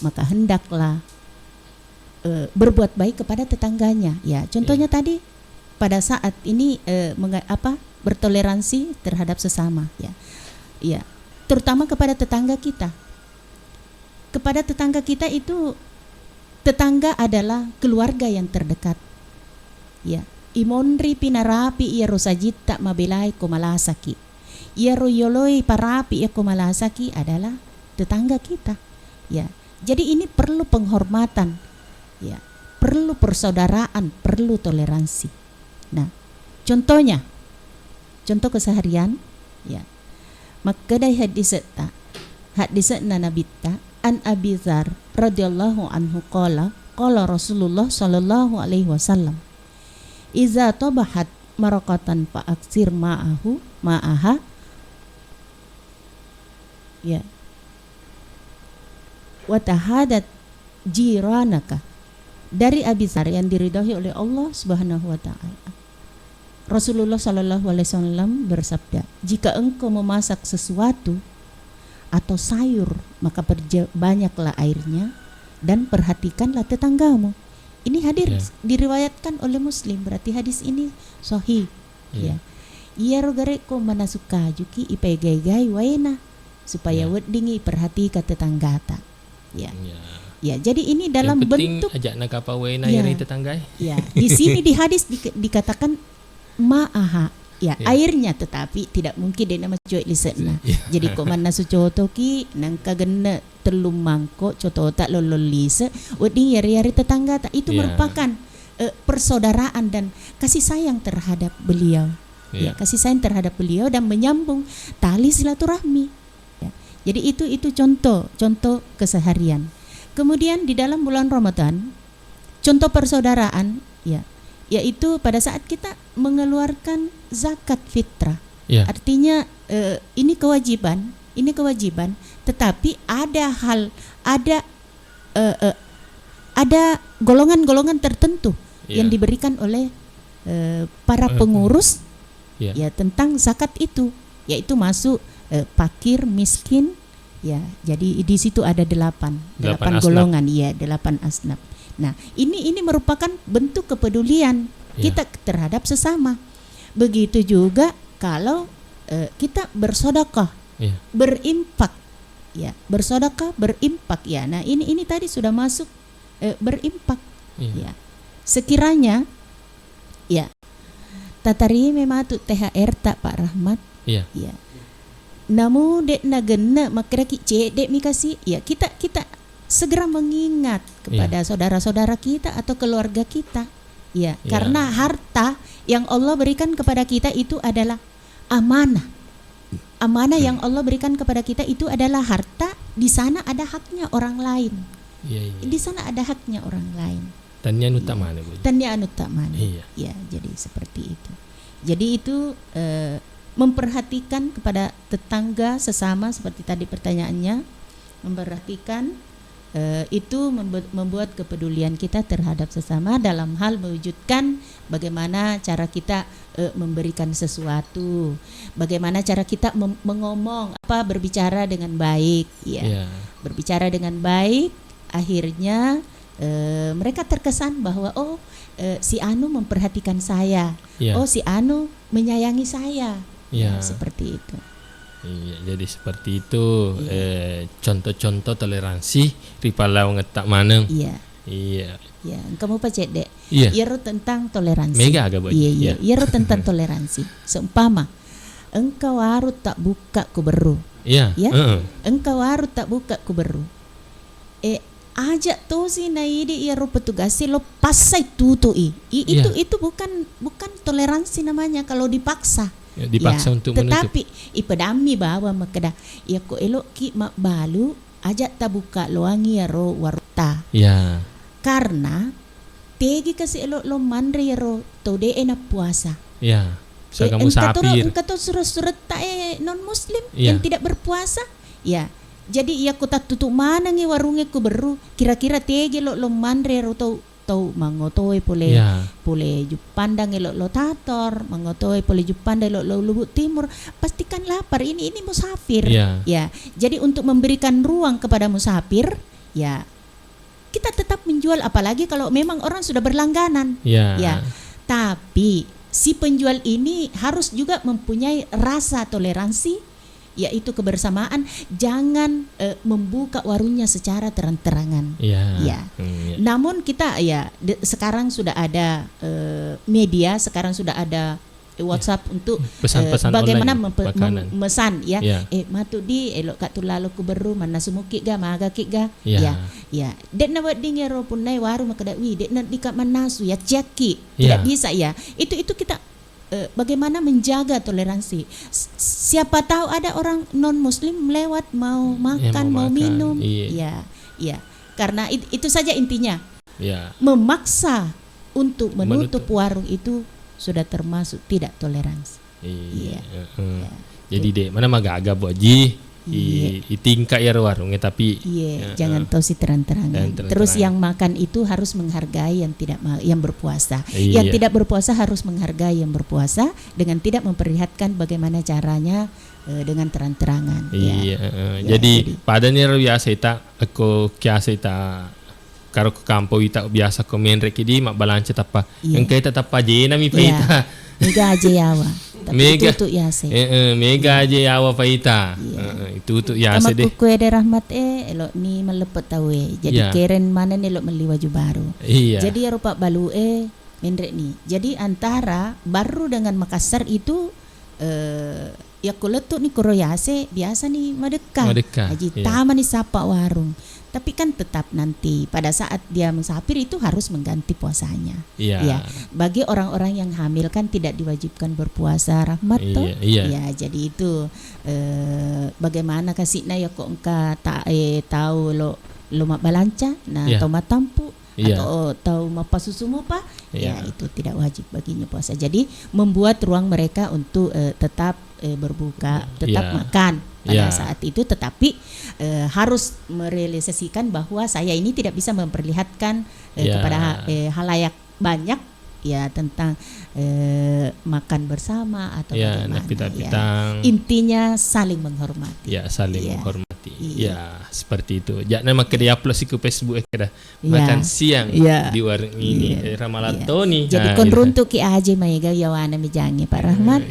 maka hendaklah berbuat baik kepada tetangganya. Contohnya tadi pada saat ini bertoleransi terhadap sesama. Terutama kepada tetangga kita. Kepada tetangga kita itu, tetangga adalah keluarga yang terdekat. Imonri pinarapi ia rosajit tak mabelai komalasaki. Ia royoloi parapi ia komalasaki adalah tetangga kita. Jadi ini perlu penghormatan. Perlu persaudaraan, perlu toleransi. Nah, contoh keseharian, maka dari hadisna nabitta an Abi Dzar radhiyallahu anhu qala Rasulullah sallallahu alaihi wasallam iza tabahat marakatan fa aksir ma'aha wa tahadat jiranaka. Dari Abi Dzar yang diridhai oleh Allah Subhanahu wa taala, Rasulullah sallallahu alaihi wasallam bersabda, jika engkau memasak sesuatu atau sayur, maka banyaklah airnya dan perhatikanlah tetanggamu. Ini diriwayatkan oleh Muslim, berarti hadis ini sahih. Ia rogare ko manasuka juki ipegai-gai waena supaya weddingi perhati ke tetanggata. Jadi ini dalam bentuk ajak nak apa waena yang tetangga. Di sini di hadis dikatakan ma'aha, airnya, tetapi tidak mungkin dia nama cuy lisetna. Jadi kok mana sucoto ki nang kagena telum mangkok coto tak lololise wedding yari tetangga tak itu merupakan persaudaraan dan kasih sayang terhadap beliau. Kasih sayang terhadap beliau dan menyambung tali silaturahmi. Jadi itu contoh keseharian. Kemudian di dalam bulan Ramadan contoh persaudaraan yaitu pada saat kita mengeluarkan zakat fitrah. Artinya ini kewajiban, tetapi ada golongan-golongan tertentu yang diberikan oleh para pengurus tentang zakat itu, yaitu masuk fakir, miskin, jadi di situ ada 8 golongan, 8 asnaf. Nah, ini merupakan bentuk kepedulian kita terhadap sesama. Begitu juga kalau kita bersedekah, berimpak, berimpak. Nah, ini tadi sudah masuk berimpak. Sekiranya tatari memang tu THR tak Pak Rahmat. Namun dek nagena makira ki dek mikasi, kita segera mengingat kepada saudara-saudara kita atau keluarga kita. Karena harta yang Allah berikan kepada kita itu adalah amanah. Amanah yang Allah berikan kepada kita itu adalah harta. Di sana ada haknya orang lain. Di sana ada haknya orang lain. Tanya utama. Tanya utama. Jadi seperti itu. Jadi itu memperhatikan kepada tetangga sesama seperti tadi pertanyaannya, memperhatikan itu membuat kepedulian kita terhadap sesama dalam hal mewujudkan bagaimana cara kita memberikan sesuatu, bagaimana cara kita mengomong berbicara dengan baik, ya. Berbicara dengan baik, akhirnya mereka terkesan bahwa si Anu memperhatikan saya, si Anu menyayangi saya, seperti itu. Iya, jadi seperti itu. Contoh-contoh toleransi ripalau ngetak maneng. Iya. Ya, kamu pacet dek. Iya. Iero tentang toleransi. Mega agak buat. Iya. Iero tentang toleransi. Seumpama engkau harus tak buka kuberu. Iya. Ya. Engkau harus tak buka kuberu. Ajak tuh si naidi iero petugasi lo pasai tutui. Itu bukan toleransi namanya kalau dipaksa. Dipaksa untuk menutup. Tetapi ipadami bawa makada ya ko elok ki mak balu ajak tabuka loangi ya ro waruta. Ya. Karena tegi kasi elok lo mandre ya ro tode ena puasa. Ya. So kamu sapir. Engkau surat-surat non muslim yang tidak berpuasa. Ya. Jadi ya ko tutup mana ngi warunge ko beru kira-kira tegi lo mandre ro tau mangotoy pole jupandang lo tator mangotoy pole jupandang lo Lubuk Timur, pastikan lapar, ini musafir. Ya, jadi untuk memberikan ruang kepada musafir, ya kita tetap menjual, apalagi kalau memang orang sudah berlangganan. Ya, tapi si penjual ini harus juga mempunyai rasa toleransi, yaitu kebersamaan. Jangan membuka warungnya secara terang-terangan. Namun kita sekarang sudah ada media, sekarang sudah ada WhatsApp untuk pesan-pesan bagaimana memesan matu di elok kat tulalo ku beru mana sumukik ga maga kik ga dek na wad dingero punai warung makada wi dek na di kat manasu ya ceki tidak bisa itu kita bagaimana menjaga toleransi. Siapa tahu ada orang non muslim lewat mau makan, mau minum. Karena itu saja intinya. Memaksa untuk menutup warung itu sudah termasuk tidak toleransi. Jadi dek mana agak buat ji tingkat ya warungnya tapi jangan tahu si terang-terangan. Terus yang makan itu harus menghargai yang berpuasa. Yang tidak berpuasa harus menghargai yang berpuasa dengan tidak memperlihatkan bagaimana caranya dengan terang-terangan. Jadi padanya biasa ita aku kiasa ita karo ke kampung ita biasa komen rekidi mak balance tapa engkai tapa jena mi paita mega aja yawa mega itu yase mega aja yawa paita itu yase deh kue de rahmat elok ni melepet tahu jadi keren mana nih elok meli waju baru jadi rupa balu mendrek nih jadi antara baru dengan Makassar itu ya kuletuk nih koroyase biasa nih medekah haji taman nih sapa warung. Tapi kan tetap nanti pada saat dia musafir itu harus mengganti puasanya. Bagi orang-orang yang hamil kan tidak diwajibkan berpuasa rahmat toh. Jadi itu bagaimana kasihna ya kok engka tahu lo mak balanca nah atau matampu atau tahu mapa susu apa itu tidak wajib baginya puasa. Jadi membuat ruang mereka untuk tetap berbuka, tetap makan pada saat itu, tetapi harus merealisasikan bahwa saya ini tidak bisa memperlihatkan kepada halayak banyak tentang makan bersama atau bagaimana. Intinya saling menghormati. Saling menghormati. Seperti itu. Jangan maka dia upload ke Facebook kada makan siang di warung ini Ramalato nih. Jadi konruntuk ki aja maiga yawana mijangi Pak Rahmat.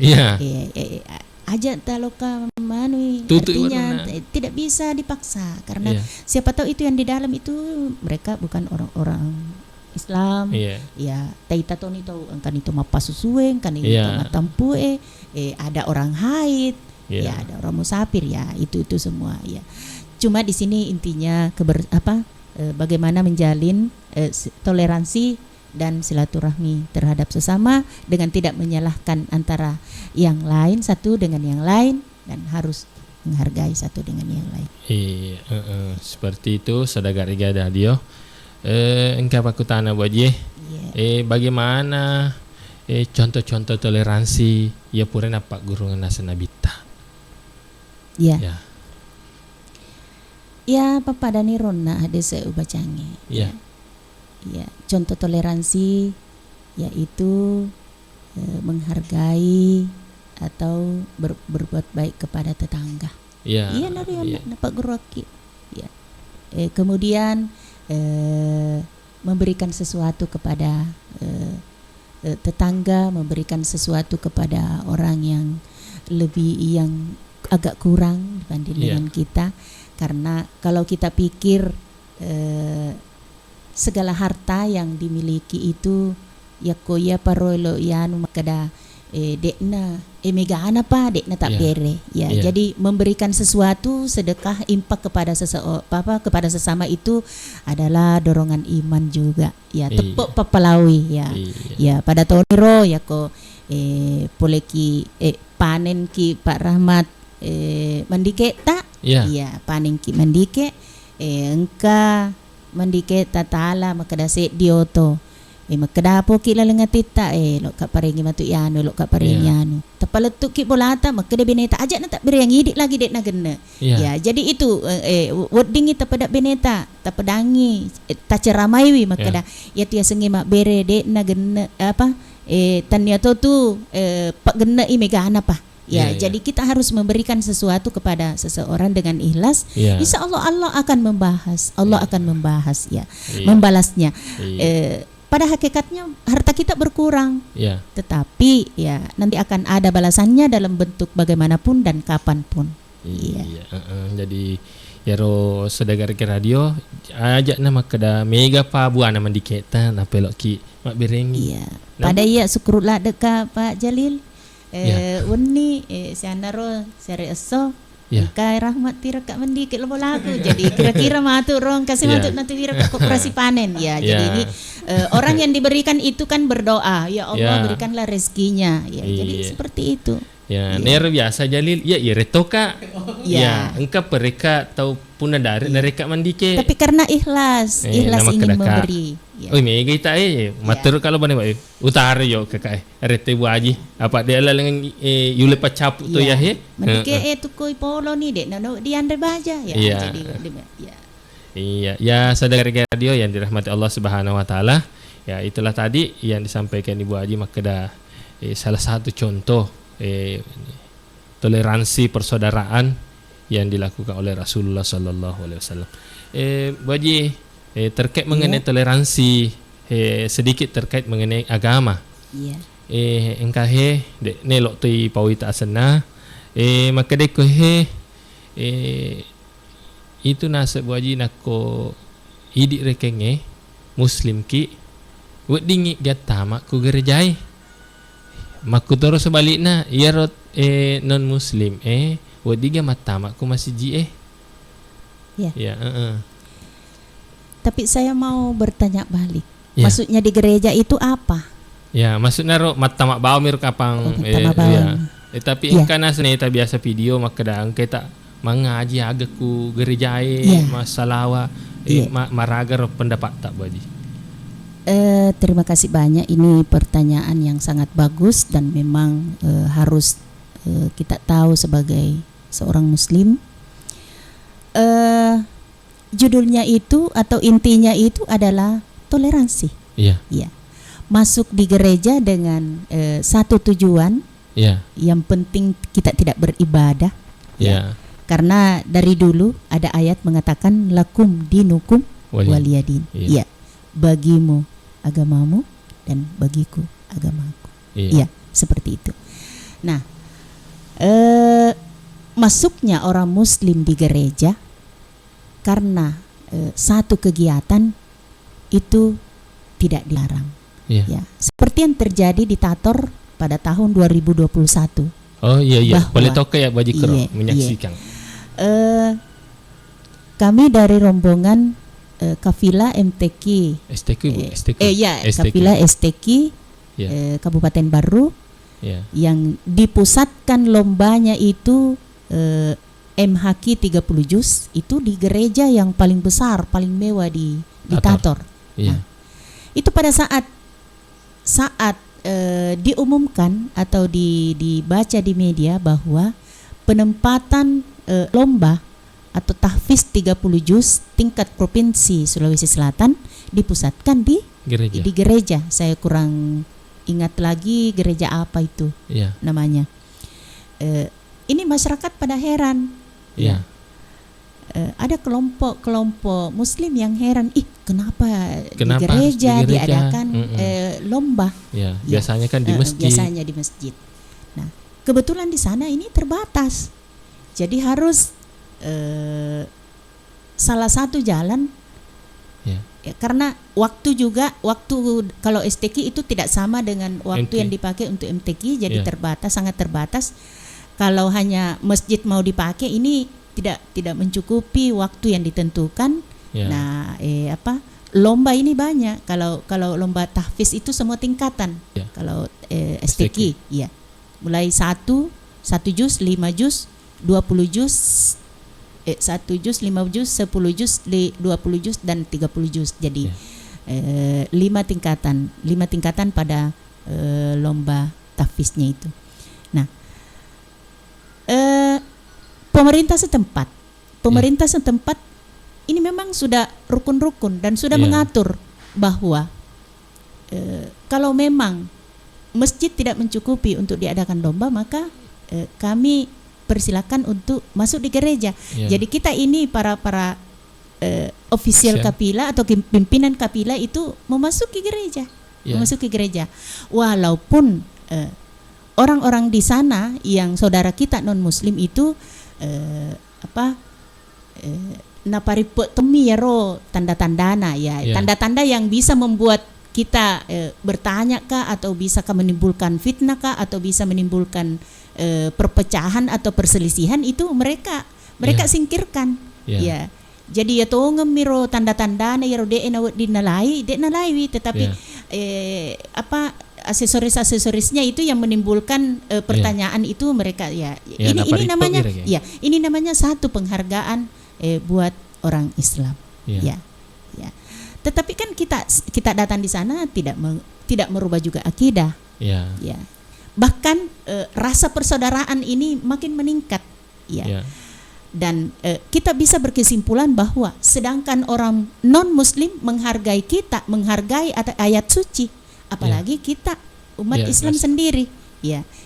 Aja taloka manui artinya tidak bisa dipaksa karena siapa tahu itu yang di dalam itu mereka bukan orang-orang Islam. Taita toni tahu angkan itu mapasusueng kan itu matampu ada orang haid ada orang musafir itu semua cuma di sini intinya bagaimana menjalin toleransi dan silaturahmi terhadap sesama dengan tidak menyalahkan antara yang lain satu dengan yang lain dan harus menghargai satu dengan yang lain. Seperti itu saudara Riga Dio. Engkau aku tanya buat bagaimana contoh-contoh toleransi ya pura napa guru nasa nabita. Ya. Ya. Ya, Papa Dani Rona ada saya ubacangi. Ya. Ya, contoh toleransi yaitu menghargai atau berbuat baik kepada tetangga. Ya. Iya, nari napa guru aki. Ya. Kemudian memberikan sesuatu kepada tetangga, memberikan sesuatu kepada orang yang agak kurang dibanding dengan kita. Karena kalau kita pikir segala harta yang dimiliki itu ya koya parolo ya makada dekna megana pa dekna tak bere ya. Jadi memberikan sesuatu sedekah impak kepada kepada sesama itu adalah dorongan iman juga ya. Tepuk papalawi ya. Ya pada toniro ya ko poleki panen ki Pak Rahmat mendike tak ya paning ki mendike engka mendike tatala makadase dioto makadapo ki lalengatita lo ka paringi matu yano lo ka paringi yano tapaletuk ki bolata makade beneta aja na tak beri yang idik lagi dek na gena ya jadi itu wording ita pada beneta tapedangi taceramaiwi makada ya tia sengi mak bere dek na gena apa tanya tu pak gena megana pa. Ya, jadi kita harus memberikan sesuatu kepada seseorang dengan ikhlas. Insya Allah Allah akan membahas, membalasnya. Pada hakikatnya harta kita berkurang, tetapi ya nanti akan ada balasannya dalam bentuk bagaimanapun dan kapanpun. Jadi yaro sedagar ke radio ajak nama kada mega pa buana mandiketan apelok ki mak berengi. Pada ya syukurlah deka Pak Jalil. Wani sianaro seri eso kai Rahmat tira kak mendikit lo lagu jadi kira-kira matur rong kasih matur nanti wira koperasi panen jadi ini orang yang diberikan itu kan berdoa ya Allah berikanlah rezekinya jadi seperti itu ner biasa Jalil retoka engkau mereka tahu puna dari mereka mandike tapi karena ikhlas ingin memberi mega kita matur kalau bane utara yo kakak rete buaji apa dia lang yule pacap tu ya mandike tu koi polo ni dek nano di andre baja jadi ya saudara radio yang dirahmati Allah Subhanahu wa taala itulah tadi yang disampaikan Ibu Haji Makeda salah satu contoh toleransi persaudaraan yang dilakukan oleh Rasulullah sallallahu alaihi wasallam. Bu Haji terkait mengenai toleransi sedikit terkait mengenai agama. Engkau nelok tui pawita asana maka deko itu nasa Bu Haji nako idik rekenge muslim ki wedingi gatama ku gerejai maku terus sebaliknya ia non muslim wadiga matama ku masih ji Tapi saya mau bertanya balik. Maksudnya di gereja itu apa? Ya, maksudnya matama bau mir kapang tapi karena seneta biasa video maka dah kita mengaji agak ku gerejai masalawa maragar pendapat tak Bu Haji. Terima kasih banyak. Ini pertanyaan yang sangat bagus dan memang harus kita tahu sebagai seorang muslim. Judulnya itu atau intinya itu adalah toleransi. Masuk di gereja dengan satu tujuan. Yang penting kita tidak beribadah. Karena dari dulu ada ayat mengatakan lakum dinukum waliyadin. Bagimu agamamu dan bagiku agamaku. Seperti itu. Nah, masuknya orang muslim di gereja karena satu kegiatan itu tidak dilarang. Seperti yang terjadi di Tator pada tahun 2021. Boleh toke ya Bu Haji Kero menyaksikan. Kami dari rombongan Kafila MTQ Kafila STQ Kabupaten Baru yang dipusatkan lombanya itu MHQ 30 juz itu di gereja yang paling besar, paling mewah di Tator. Nah, itu pada saat diumumkan atau dibaca di media bahwa penempatan lomba atau tahfiz 30 juz tingkat provinsi Sulawesi Selatan dipusatkan di gereja. Saya kurang ingat lagi gereja apa itu namanya. Ini masyarakat pada heran. Ada kelompok Muslim yang heran, kenapa di gereja diadakan lomba? Biasanya kan di masjid. Biasanya di masjid. Nah, kebetulan di sana ini terbatas, jadi harus salah satu jalan. Karena waktu kalau STQ itu tidak sama dengan waktu yang dipakai untuk MTQ, jadi sangat terbatas. Kalau hanya masjid mau dipakai ini tidak mencukupi waktu yang ditentukan. Nah, lomba ini banyak. Kalau lomba tahfiz itu semua tingkatan. Kalau STQ, mulai 1 juz, 5 juz, 20 juz, 1 juz, 5 juz, 10 juz, 20 juz dan 30 juz. Jadi 5 tingkatan pada lomba tahfiznya itu. Nah, pemerintah setempat ini memang sudah rukun-rukun dan sudah mengatur bahwa kalau memang masjid tidak mencukupi untuk diadakan lomba, maka kami persilakan untuk masuk di gereja. Jadi kita ini para ofisial kapila atau pimpinan kapila itu memasuki gereja. Walaupun orang-orang di sana yang saudara kita non muslim itu naparipotemi tanda-tandana tanda-tanda yang bisa membuat kita bertanya kah, atau bisa menimbulkan fitnah kah, atau bisa menimbulkan perpecahan atau perselisihan, itu mereka singkirkan. Jadi ngemiro tanda-tanda ya dinalai, tetapi aksesorisnya itu yang menimbulkan pertanyaan itu mereka ini namanya satu penghargaan buat orang Islam. Tetapi kan kita datang di sana tidak merubah juga akidah. Bahkan rasa persaudaraan ini makin meningkat. Dan kita bisa berkesimpulan bahwa sedangkan orang non muslim menghargai kita, menghargai ayat suci, apalagi kita umat Islam sendiri.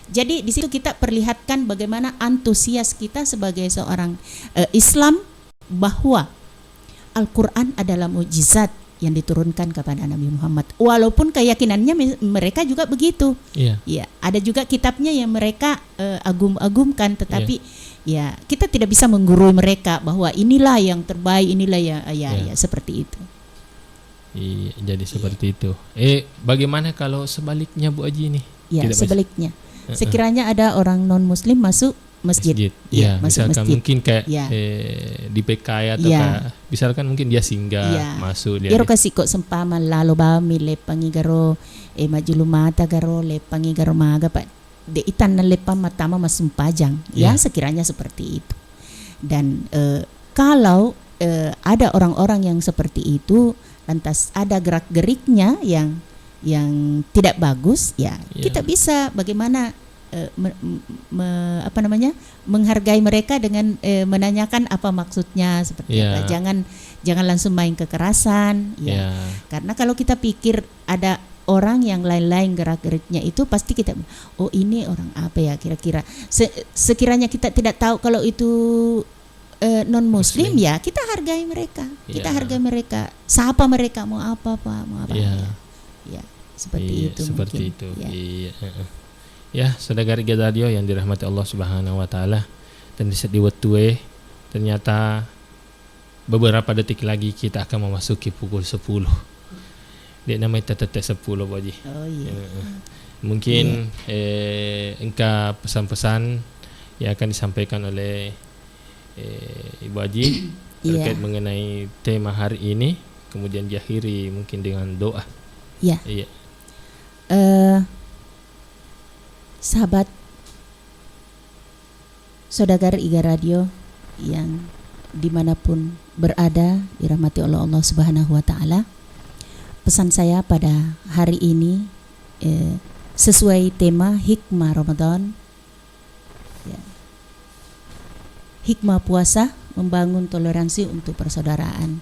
Jadi di situ kita perlihatkan bagaimana antusias kita sebagai seorang Islam bahwa Al-Quran adalah mukjizat yang diturunkan kepada Nabi Muhammad. Walaupun keyakinannya mereka juga begitu. Ada juga kitabnya yang mereka agum-agumkan, tetapi kita tidak bisa menggurui mereka bahwa inilah yang terbaik, inilah seperti itu. Jadi seperti itu. Bagaimana kalau sebaliknya Bu Haji nih? Sebaliknya. Sekiranya ada orang non muslim masuk masjid. Misalkan masjid. Mungkin kayak di PK atau misalkan mungkin dia singgah masuk dia. Kasih kok sempaman lalu bami lepangi garo majulumata garo lepangi garo maga Pak. De itan na lepam matama masumpajang. Sekiranya seperti itu. Dan kalau ada orang-orang yang seperti itu, lantas ada gerak-geriknya yang tidak bagus, kita bisa bagaimana menghargai mereka dengan menanyakan apa maksudnya seperti apa. Jangan langsung main kekerasan, karena kalau kita pikir ada orang yang lain-lain gerak-geriknya itu, pasti kita ini orang apa ya kira-kira. Sekiranya kita tidak tahu kalau itu non muslim, kita hargai mereka. Kita hargai mereka. Sapa mereka mau apa seperti itu. Seperti mungkin. Itu. Saudara radio yang dirahmati Allah Subhanahu wa taala, dan di waktu ternyata beberapa detik lagi kita akan memasuki pukul 10. Dia namanya tetek 10 Bu Haji. Mungkin engkau pesan-pesan yang akan disampaikan oleh Ibu Haji terkait mengenai tema hari ini, kemudian diakhiri mungkin dengan doa. Sahabat saudagar Iga Radio yang dimanapun berada dirahmati oleh Allah Subhanahu wa taala, pesan saya pada hari ini sesuai tema hikmah Ramadan. Ya. Hikmah puasa membangun toleransi untuk persaudaraan.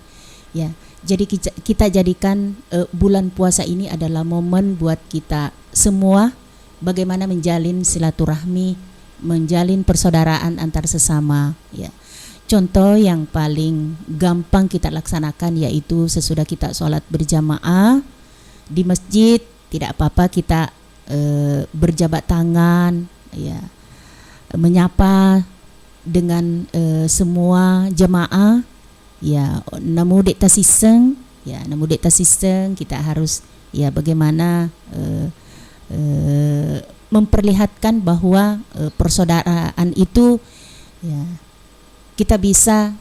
Ya, jadi kita jadikan bulan puasa ini adalah momen buat kita semua bagaimana menjalin silaturahmi, menjalin persaudaraan antar sesama. Ya. Contoh yang paling gampang kita laksanakan yaitu sesudah kita sholat berjamaah di masjid, tidak apa-apa kita berjabat tangan, ya, menyapa dengan semua jemaah, ya, namu dek tasiseng, ya, namu dek tasiseng kita harus ya bagaimana memperlihatkan bahwa persaudaraan itu ya kita bisa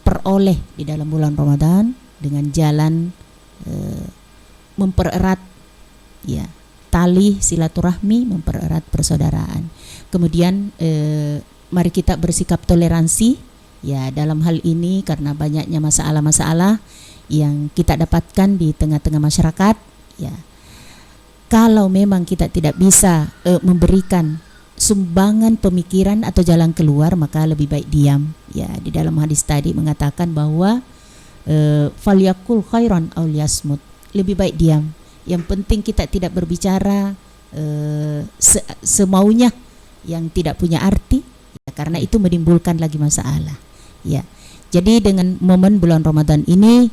peroleh di dalam bulan Ramadan dengan jalan mempererat ya tali silaturahmi, mempererat persaudaraan. Kemudian mari kita bersikap toleransi ya dalam hal ini karena banyaknya masalah-masalah yang kita dapatkan di tengah-tengah masyarakat ya. Kalau memang kita tidak bisa memberikan sumbangan pemikiran atau jalan keluar, maka lebih baik diam ya. Di dalam hadis tadi mengatakan bahwa falyakul khairan aw liyasmut, lebih baik diam. Yang penting kita tidak berbicara semaunya yang tidak punya arti ya, karena itu menimbulkan lagi masalah ya. Jadi dengan momen bulan Ramadan ini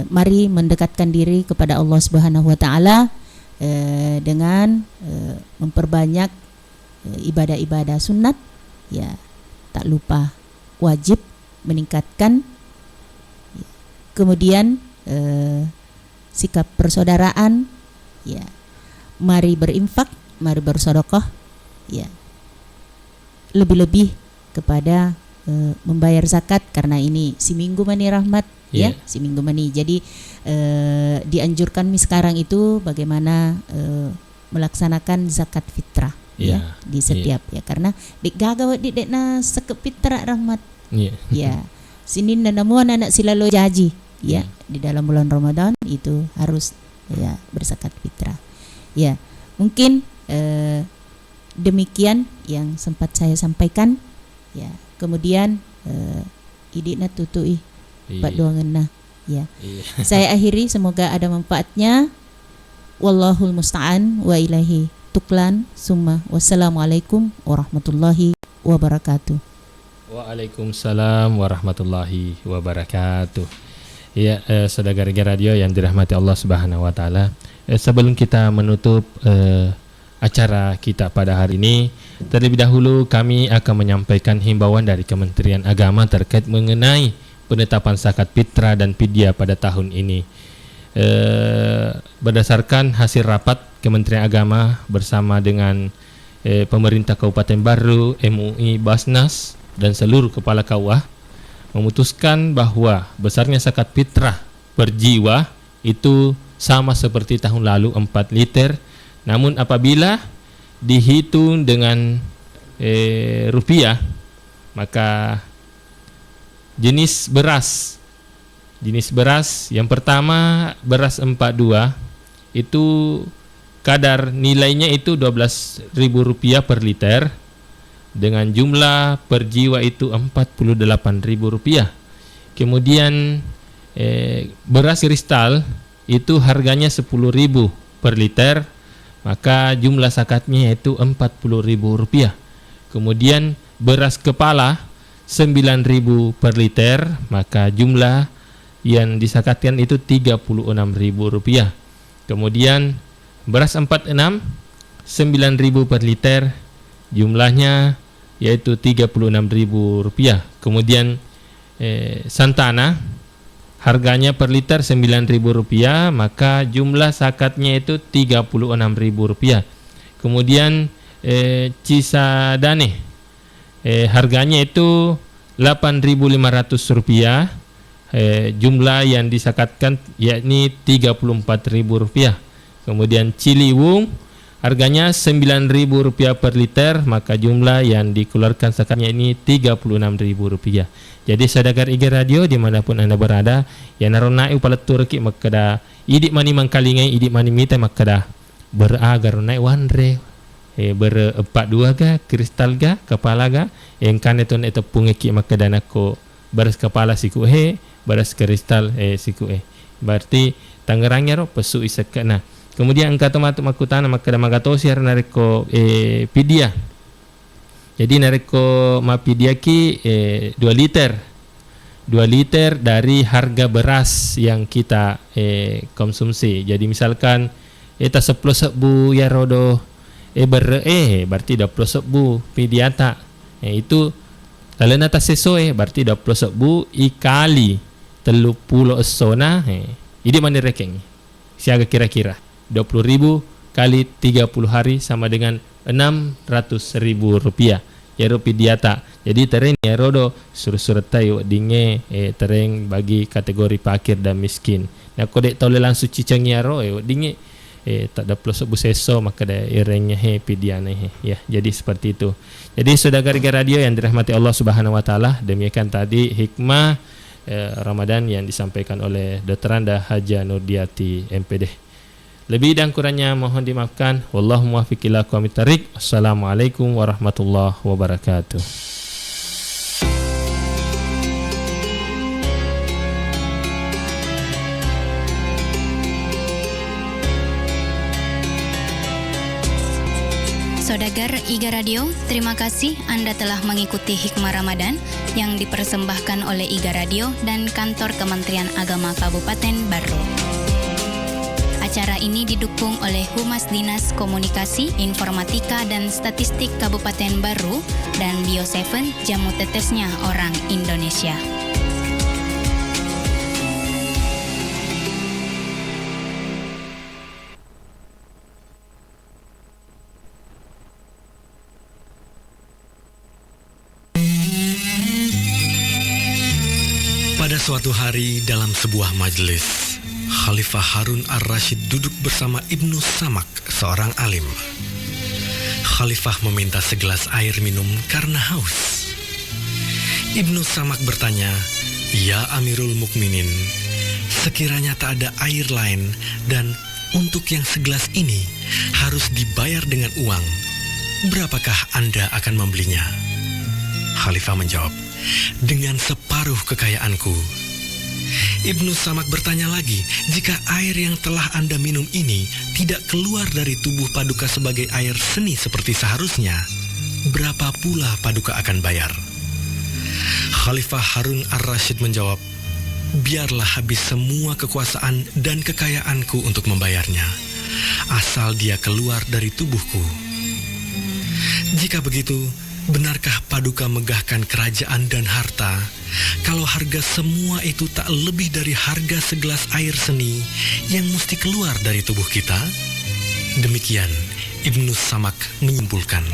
mari mendekatkan diri kepada Allah Subhanahu wa taala dengan memperbanyak ibadah-ibadah sunat ya, tak lupa wajib meningkatkan ya. Kemudian sikap persaudaraan ya, mari berinfak, mari bersedekah ya, lebih-lebih kepada membayar zakat karena ini si minggu mani rahmat ya, si minggu mani. Jadi dianjurkan sekarang itu bagaimana melaksanakan zakat fitrah ya di setiap ya, karena dik gagaw dik na sekep fitrah rahmat ya sinin dan namuan anak silalo jaji ya di dalam bulan Ramadan itu harus ya berzakat fitrah ya. Mungkin demikian yang sempat saya sampaikan ya. Kemudian idikna tutui Pak Duangenna ya. Saya akhiri, semoga ada manfaatnya. Wallahul musta'an wa ilahi tuklan. Summa wassalamualaikum warahmatullahi wabarakatuh. Waalaikumsalam warahmatullahi wabarakatuh. Ya, saudara radio yang dirahmati Allah Subhanahu wa taala. Sebelum kita menutup acara kita pada hari ini, terlebih dahulu kami akan menyampaikan himbauan dari Kementerian Agama terkait mengenai penetapan zakat fitrah dan fidyah pada tahun ini. Berdasarkan hasil rapat Kementerian Agama bersama dengan pemerintah Kabupaten Baru, MUI, Basnas dan seluruh kepala KUA memutuskan bahwa besarnya zakat fitrah per jiwa itu sama seperti tahun lalu 4 liter. Namun apabila dihitung dengan rupiah, maka jenis beras yang pertama beras 42 itu kadar nilainya itu Rp12.000 per liter dengan jumlah per jiwa itu Rp48.000. Kemudian beras kristal itu harganya Rp10.000 per liter, maka jumlah zakatnya itu Rp40.000. Kemudian beras kepala 9.000 per liter, maka jumlah yang disakatkan itu Rp36.000. Kemudian beras 46 9.000 per liter, jumlahnya yaitu Rp36.000. Kemudian Santana harganya per liter Rp9.000, maka jumlah zakatnya itu Rp36.000. Kemudian Cisadane harganya itu Rp8.500, jumlah yang disakatkan yakni Rp34.000. Kemudian Ciliwung harganya Rp9.000 per liter, maka jumlah yang dikeluarkan zakatnya ini Rp36.000. Jadi saudara IG Radio dimanapun anda berada, yang narona upala turki makada idik mani mangkalingai idik mani mita makada beragar naik wanre berempat dua ga kristal ga kepala ga yang kan itu nak tepung eki maka dan aku beras kepala siku beras kristal siku berarti Tangerangnya ro pesu isaka. Nah kemudian engkau tomato makutana maka dan magato siar nareko pidia. Jadi nareko mapidia ki 2 liter dari harga beras yang kita konsumsi. Jadi misalkan eta 10 sebu ya rodo berarti 20 sebu pidiata. Itu talena ta sesoe berarti 20 sebu ikali 30 esona. Ini mana rekeng? Siaga kira-kira 20.000 kali 30 hari sama dengan 600.000 rupiah. Ya pidiata. Jadi tereng ya rodo surat tayo dinge tereng bagi kategori fakir dan miskin. Nah kodek tole langsung cicang ya ro dinge tak ada plus buseso maka da irengnya pidiana ya. Jadi seperti itu. Jadi saudara radio yang dirahmati Allah Subhanahu wa taala, demikian tadi hikmah Ramadan yang disampaikan oleh Dr. Anda Haja Nurdiati MPD. Lebih dan kurangnya mohon dimaafkan. Wallahu muwaffiq ila aqwamit thariq. Assalamualaikum warahmatullahi wabarakatuh. Saudagar Iga Radio, terima kasih Anda telah mengikuti Hikmah Ramadan yang dipersembahkan oleh Iga Radio dan Kantor Kementerian Agama Kabupaten Barro. Acara ini didukung oleh Humas Dinas Komunikasi, Informatika dan Statistik Kabupaten Barru dan Bio7, jamu tetesnya orang Indonesia. Pada suatu hari dalam sebuah majelis, Khalifah Harun Ar-Rasyid duduk bersama Ibnu Samak, seorang alim. Khalifah meminta segelas air minum karena haus. Ibnu Samak bertanya, "Ya Amirul Mukminin, sekiranya tak ada air lain dan untuk yang segelas ini harus dibayar dengan uang, berapakah Anda akan membelinya?" Khalifah menjawab, "Dengan separuh kekayaanku." Ibnu Samak bertanya lagi, "Jika air yang telah Anda minum ini tidak keluar dari tubuh Paduka sebagai air seni seperti seharusnya, berapa pula Paduka akan bayar?" Khalifah Harun Ar-Rasyid menjawab, "Biarlah habis semua kekuasaan dan kekayaanku untuk membayarnya, asal dia keluar dari tubuhku. Jika begitu, benarkah Paduka megahkan kerajaan dan harta, kalau harga semua itu tak lebih dari harga segelas air seni yang mesti keluar dari tubuh kita?" Demikian Ibnu Samak menyimpulkan.